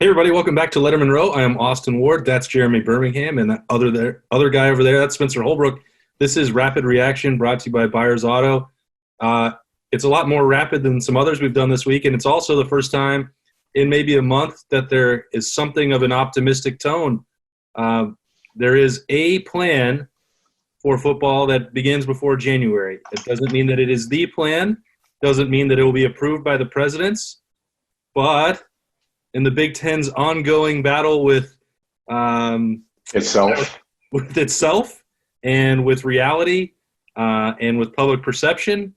Hey everybody, welcome back to Lettermen Row. I am Austin Ward. That's Jeremy Birmingham, and that other guy over there, that's Spencer Holbrook. This is Rapid Reaction, brought to you by Buyers Auto. It's a lot more rapid than some others we've done this week, and it's also the first time in maybe a month that there is something of an optimistic tone. There is a plan for football that begins before January. It doesn't mean that it is the plan, doesn't mean that it will be approved by the presidents, but in the Big Ten's ongoing battle with itself and with reality and with public perception,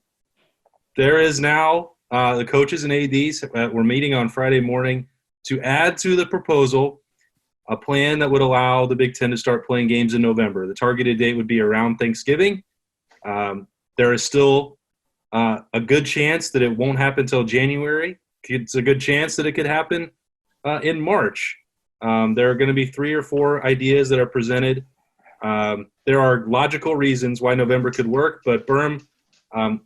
there is now the coaches and ADs were meeting on Friday morning to add to the proposal a plan that would allow the Big Ten to start playing games in November. The targeted date would be around Thanksgiving. There is still a good chance that it won't happen until January. It's a good chance that it could happen in March. There are going to be 3 or 4 ideas that are presented. There are logical reasons why November could work, but Berm, I'm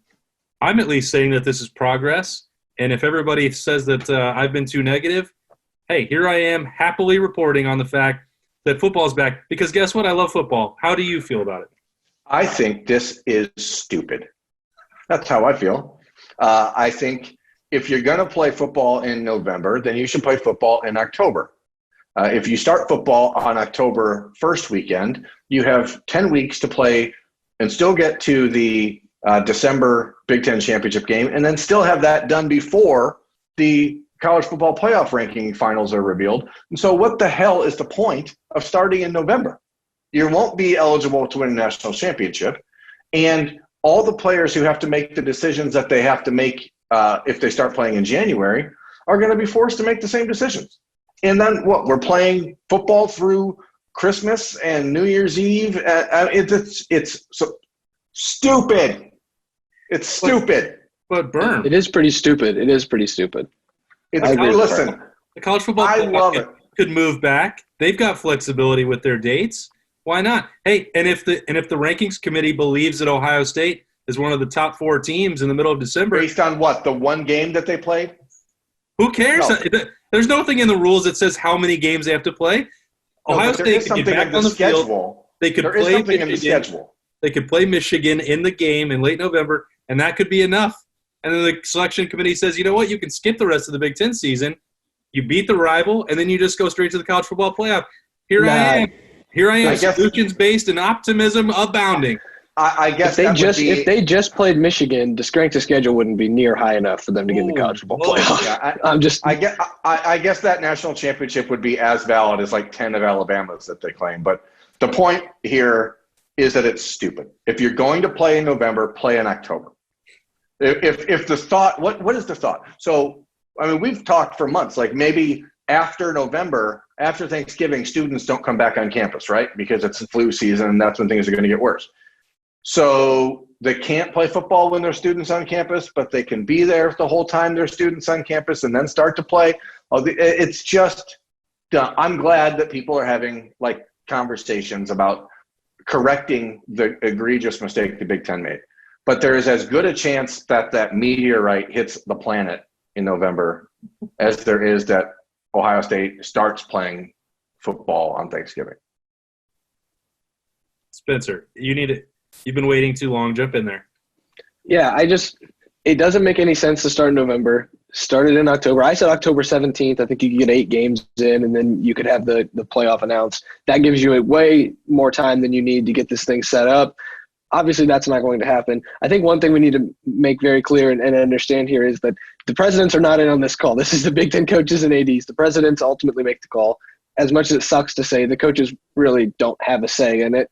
at least saying that this is progress. And if everybody says that I've been too negative, hey, here I am happily reporting on the fact that football is back. Because guess what? I love football. How do you feel about it? I think this is stupid. That's how I feel. I think if you're going to play football in November, then you should play football in October. If you start football on October 1st weekend, you have 10 weeks to play and still get to the December Big Ten championship game, and then still have that done before the college football playoff ranking finals are revealed. And so what the hell is the point of starting in November? You won't be eligible to win a national championship, and all the players who have to make the decisions that they have to make if they start playing in January are going to be forced to make the same decisions. And then what? We're playing football through Christmas and New Year's Eve. It's so stupid. It's stupid. But Berm, it is pretty stupid. It is pretty stupid. Listen, the college football I love it. Could move back. They've got flexibility with their dates. Why not? Hey, and if the rankings committee believes that Ohio State is one of the top 4 teams in the middle of December, based on what, the one game that they played? Who cares? No. There's nothing in the rules that says how many games they have to play. Ohio State could get back on the field. They could play in the schedule. They could play Michigan in the game in late November, and that could be enough. And then the selection committee says, you know what, you can skip the rest of the Big Ten season. You beat the rival, and then you just go straight to the college football playoff. Here I am, solutions-based and optimism abounding. I guess if they just played Michigan, the strength of schedule wouldn't be near high enough for them to get in the college football playoff. Yeah, I guess that national championship would be as valid as like 10 of Alabama's that they claim. But the point here is that it's stupid. If you're going to play in November, play in October. If the thought, what is the thought? So, I mean, we've talked for months, like maybe after November, after Thanksgiving, students don't come back on campus, right? Because it's the flu season and that's when things are going to get worse. So they can't play football when there's students on campus, but they can be there the whole time there's students on campus and then start to play. It's just, I'm glad that people are having like conversations about correcting the egregious mistake the Big Ten made. But there is as good a chance that that meteorite hits the planet in November as there is that Ohio State starts playing football on Thanksgiving. Spencer, you've been waiting too long. Jump in there. Yeah, it doesn't make any sense to start in November. Started in October. I said October 17th. I think you could get 8 games in, and then you could have the playoff announced. That gives you way more time than you need to get this thing set up. Obviously, that's not going to happen. I think one thing we need to make very clear and understand here is that the presidents are not in on this call. This is the Big Ten coaches and ADs. The presidents ultimately make the call. As much as it sucks to say, the coaches really don't have a say in it.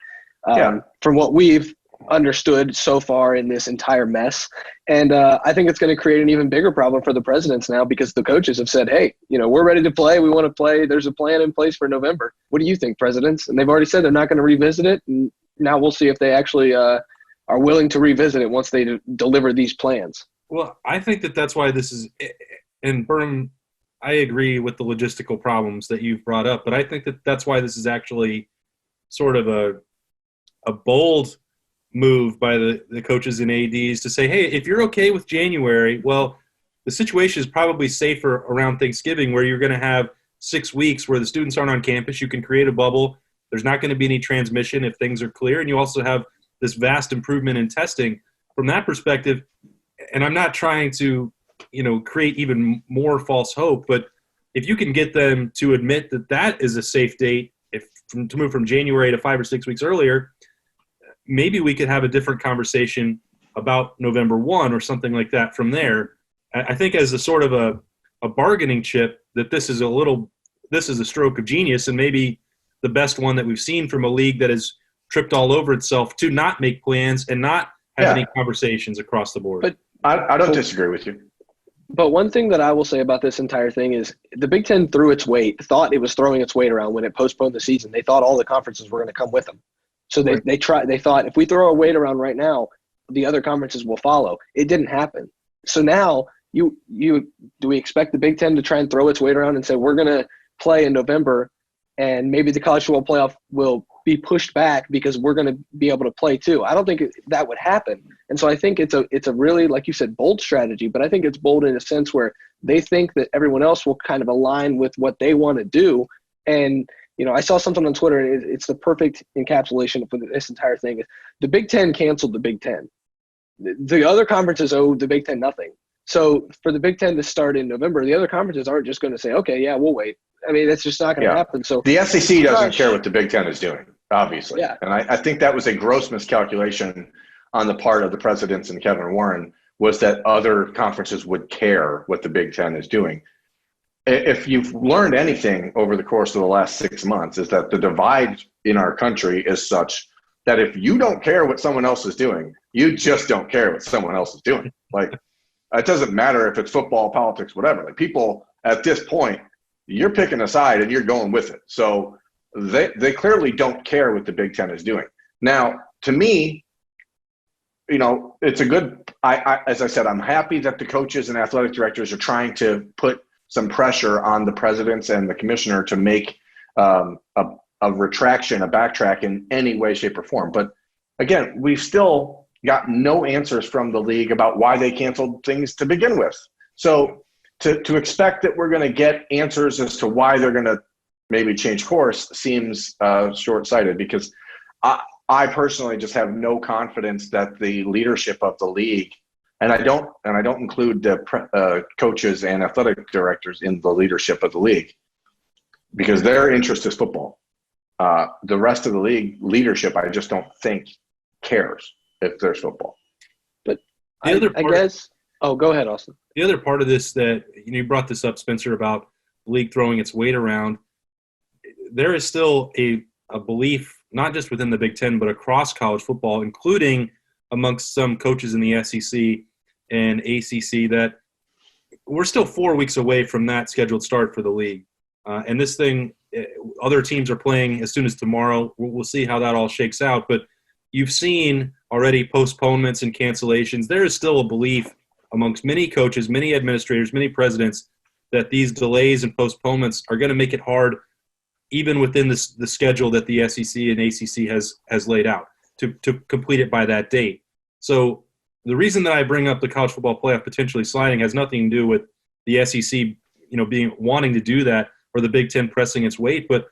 From what we've understood so far in this entire mess. And I think it's going to create an even bigger problem for the presidents now because the coaches have said, hey, we're ready to play. We want to play. There's a plan in place for November. What do you think, presidents? And they've already said they're not going to revisit it. And now we'll see if they actually are willing to revisit it once they deliver these plans. Well, I think that's why this is – and Berm, I agree with the logistical problems that you've brought up, but I think that's why this is actually sort of a bold move by the coaches and ADs to say, hey, if you're okay with January, well, the situation is probably safer around Thanksgiving where you're going to have 6 weeks where the students aren't on campus. You can create a bubble. There's not going to be any transmission if things are clear. And you also have this vast improvement in testing from that perspective. And I'm not trying to, create even more false hope, but if you can get them to admit that that is a safe date, to move from January to 5 or 6 weeks earlier, maybe we could have a different conversation about November 1 or something like that from there. I think as a sort of a bargaining chip that this is a stroke of genius, and maybe the best one that we've seen from a league that has tripped all over itself to not make plans and not have any conversations across the board. But I don't disagree with you. But one thing that I will say about this entire thing is the Big Ten thought it was throwing its weight around when it postponed the season. They thought all the conferences were going to come with them. So they thought if we throw our weight around right now, the other conferences will follow. It didn't happen. So now do we expect the Big Ten to try and throw its weight around and say we're going to play in November and maybe the college football playoff will be pushed back because we're going to be able to play too? I don't think that would happen. And so I think it's a really, like you said, bold strategy, but I think it's bold in a sense where they think that everyone else will kind of align with what they want to do. And, I saw something on Twitter, and it's the perfect encapsulation for this entire thing. The Big Ten canceled the Big Ten. The other conferences owe the Big Ten nothing. So for the Big Ten to start in November, the other conferences aren't just going to say, okay, yeah, we'll wait. I mean, that's just not going to happen. So the SEC doesn't care what the Big Ten is doing, obviously. Yeah. And I think that was a gross miscalculation on the part of the presidents and Kevin Warren, was that other conferences would care what the Big Ten is doing. If you've learned anything over the course of the last 6 months, is that the divide in our country is such that if you don't care what someone else is doing, you just don't care what someone else is doing. Like, it doesn't matter if it's football, politics, whatever. Like, people at this point, you're picking a side and you're going with it. So they clearly don't care what the Big Ten is doing. Now, to me, it's a good – as I said, I'm happy that the coaches and athletic directors are trying to put some pressure on the presidents and the commissioner to make a retraction, a backtrack in any way, shape, or form. But, again, we've still got no answers from the league about why they canceled things to begin with. So to expect that we're going to get answers as to why they're going to maybe change course seems short-sighted, because I personally just have no confidence that the leadership of the league, and I don't include the coaches and athletic directors in the leadership of the league, because their interest is football. The rest of the league leadership, I just don't think cares if there's football. But I guess – oh, go ahead, Austin. The other part of this that you brought this up, Spencer, about the league throwing its weight around, there is still a belief, not just within the Big Ten, but across college football, including amongst some coaches in the SEC and ACC, that we're still 4 weeks away from that scheduled start for the league. And this thing, other teams are playing as soon as tomorrow. We'll see how that all shakes out. But you've seen already postponements and cancellations. There is still a belief amongst many coaches, many administrators, many presidents, that these delays and postponements are going to make it hard, even within the schedule that the SEC and ACC has laid out, to complete it by that date. So the reason that I bring up the college football playoff potentially sliding has nothing to do with the SEC, wanting to do that, or the Big Ten pressing its weight, but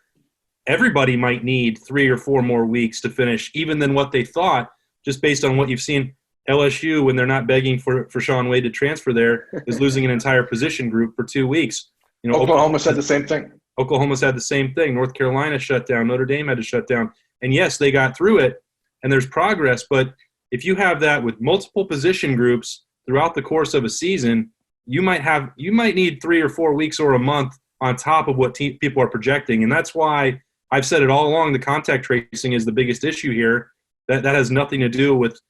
everybody might need 3 or 4 more weeks to finish, even than what they thought, just based on what you've seen. LSU, when they're not begging for Shaun Wade to transfer there, is losing an entire position group for 2 weeks. Oklahoma said the same thing. Oklahoma's had the same thing. North Carolina shut down. Notre Dame had to shut down. And yes, they got through it, and there's progress. But if you have that with multiple position groups throughout the course of a season, you might need 3 or 4 weeks or a month on top of what people are projecting. And that's why I've said it all along, the contact tracing is the biggest issue here. That has nothing to do with,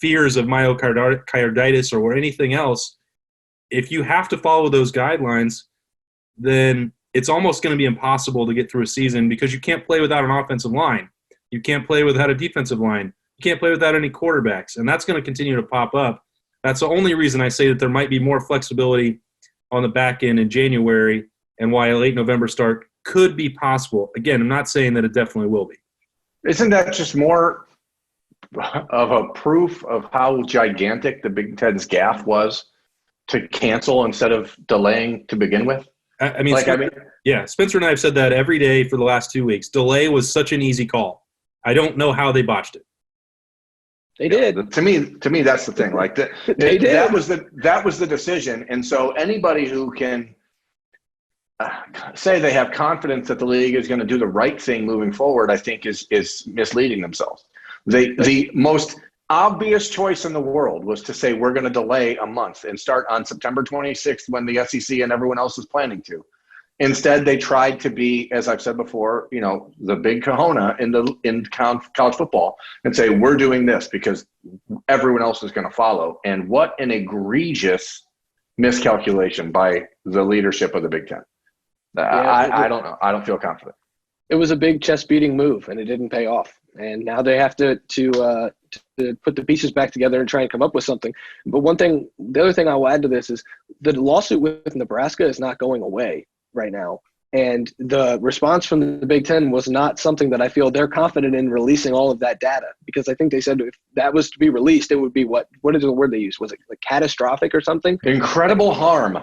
fears of myocarditis or anything else. If you have to follow those guidelines, then it's almost going to be impossible to get through a season, because you can't play without an offensive line. You can't play without a defensive line. You can't play without any quarterbacks, and that's going to continue to pop up. That's the only reason I say that there might be more flexibility on the back end in January, and why a late November start could be possible. Again, I'm not saying that it definitely will be. Isn't that just more of a proof of how gigantic the Big Ten's gaffe was to cancel instead of delaying to begin with? I mean, Spencer and I have said that every day for the last 2 weeks. Delay was such an easy call. I don't know how they botched it. They did. To me, that's the thing. Like They did. That was the decision. And so anybody who can say they have confidence that the league is going to do the right thing moving forward, I think is misleading themselves. The most obvious choice in the world was to say we're going to delay a month and start on September 26th when the SEC and everyone else is planning to. Instead, they tried to be, as I've said before, the big kahuna in college football and say we're doing this because everyone else is going to follow. And what an egregious miscalculation by the leadership of the Big Ten. I don't know. I don't feel confident. It was a big chest beating move, and it didn't pay off. And now they have to put the pieces back together and try and come up with something. But the other thing I will add to this is the lawsuit with Nebraska is not going away right now. And the response from the Big Ten was not something that I feel they're confident in releasing all of that data, because I think they said if that was to be released, it would be what is the word they used? Was it like catastrophic or something? Incredible harm.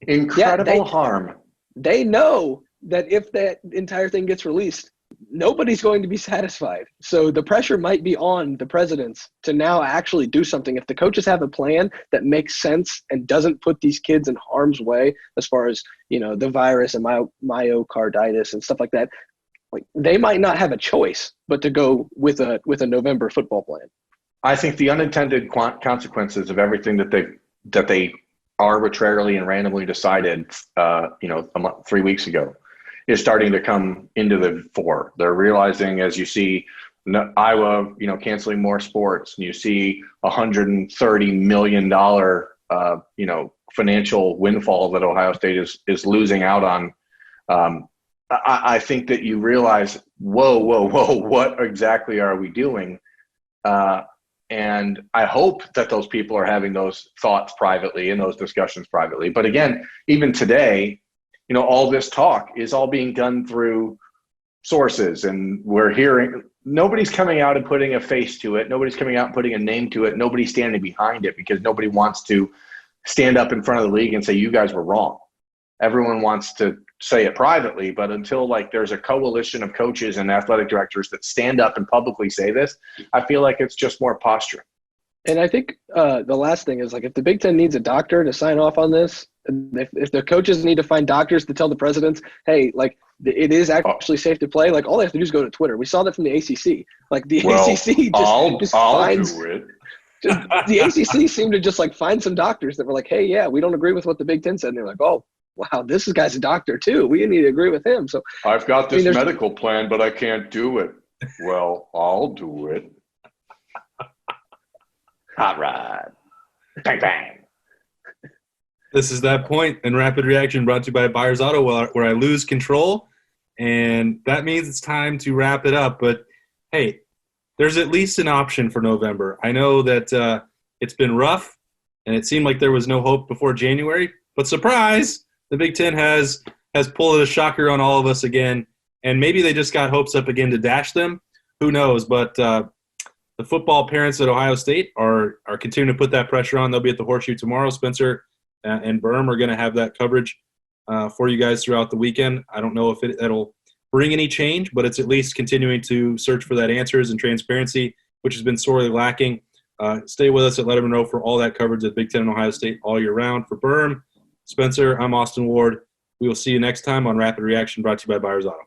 Harm. They know that if that entire thing gets released, nobody's going to be satisfied. So the pressure might be on the presidents to now actually do something. If the coaches have a plan that makes sense and doesn't put these kids in harm's way as far as, the virus and myocarditis and stuff like that, like they might not have a choice but to go with a November football plan. I think the unintended consequences of everything that they arbitrarily and randomly decided, 3 weeks ago, is starting to come into the fore. They're realizing, as you see Iowa, canceling more sports, and you see $130 million, financial windfall that Ohio State is losing out on. I think that you realize, whoa, what exactly are we doing? And I hope that those people are having those thoughts privately and those discussions privately. But again, even today, all this talk is all being done through sources, and we're hearing nobody's coming out and putting a face to it. Nobody's coming out and putting a name to it. Nobody's standing behind it because nobody wants to stand up in front of the league and say, you guys were wrong. Everyone wants to say it privately, but until there's a coalition of coaches and athletic directors that stand up and publicly say this, I feel like it's just more posturing. And I think the last thing is, if the Big Ten needs a doctor to sign off on this, if the coaches need to find doctors to tell the presidents, hey, it is actually safe to play, all they have to do is go to Twitter. We saw that from the ACC. ACC just finds – the ACC seemed to just find some doctors that were like, hey, yeah, we don't agree with what the Big Ten said. And they're like, oh, wow, this guy's a doctor too. We need to agree with him. So I've got this medical plan, but I can't do it. Well, I'll do it. Hot rod. Bang, bang. This is that point in Rapid Reaction brought to you by Buyers Auto where I lose control, and that means it's time to wrap it up. But, hey, there's at least an option for November. I know that it's been rough, and it seemed like there was no hope before January. But surprise, the Big Ten has pulled a shocker on all of us again, and maybe they just got hopes up again to dash them. Who knows? But the football parents at Ohio State are continuing to put that pressure on. They'll be at the Horseshoe tomorrow. Spencer and Berm are going to have that coverage for you guys throughout the weekend. I don't know if it'll bring any change, but it's at least continuing to search for that answers and transparency, which has been sorely lacking. Stay with us at Lettermen Row for all that coverage at Big Ten and Ohio State all year round. For Berm, Spencer, I'm Austin Ward. We will see you next time on Rapid Reaction, brought to you by Buyers Auto.